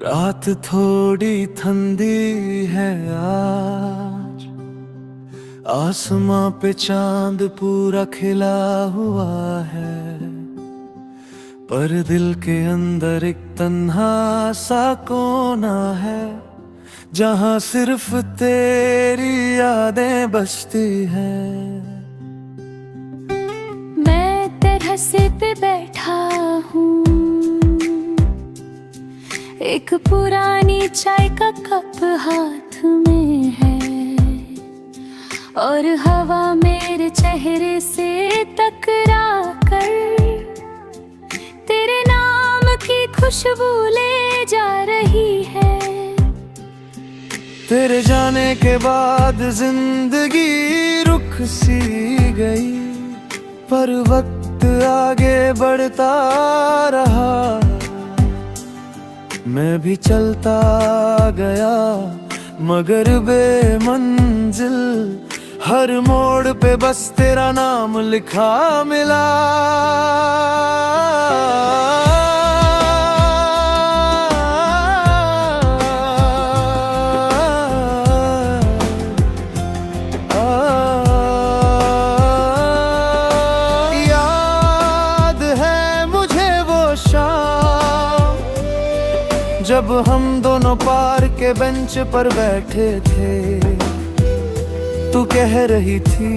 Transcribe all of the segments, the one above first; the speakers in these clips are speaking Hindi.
रात थोड़ी ठंडी है आज, आसमां पे चांद पूरा खिला हुआ है, पर दिल के अंदर एक तन्हा सा कोना है, जहां सिर्फ तेरी यादें बसती हैं। मैं terrasse पे बैठा हूँ, एक पुरानी चाय का कप हाथ में है, और हवा मेरे चेहरे से टकरा कर तेरे नाम की खुशबू ले जा रही है। तेरे जाने के बाद जिंदगी रुक सी गई, पर वक्त आगे बढ़ता रहा। मैं भी चलता गया मगर बेमंजिल, हर मोड़ पे बस तेरा नाम लिखा मिला। याद है मुझे वो शाम जब हम दोनों पार्क के बेंच पर बैठे थे, तू कह रही थी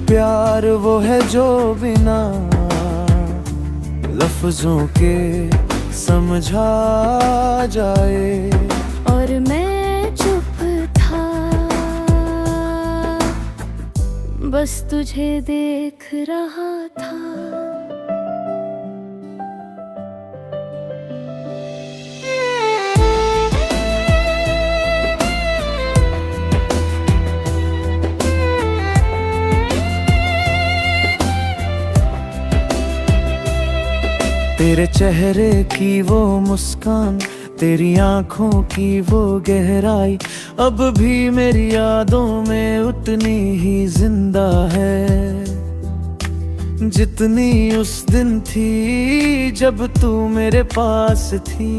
प्यार वो है जो बिना लफ्जों के समझा जाए, और मैं चुप था, बस तुझे देख रहा था। तेरे चेहरे की वो मुस्कान, तेरी आंखों की वो गहराई, अब भी मेरी यादों में उतनी ही जिंदा है, जितनी उस दिन थी जब तू मेरे पास थी।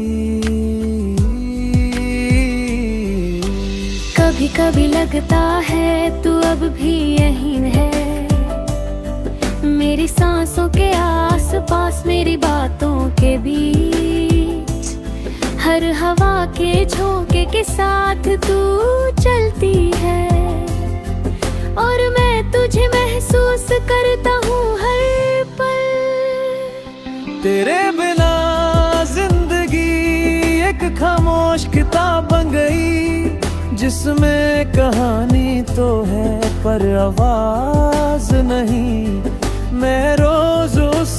कभी कभी लगता है तू अब भी यहीं है, मेरी सांसों के आसपास, मेरी बातों के बीच, हर हवा के झोंके के साथ तू चलती है, और मैं तुझे महसूस करता हूँ हर पल। तेरे बिना जिंदगी एक खामोश किताब बन गई, जिसमें कहानी तो है पर आवाज नहीं। मैं रोज उस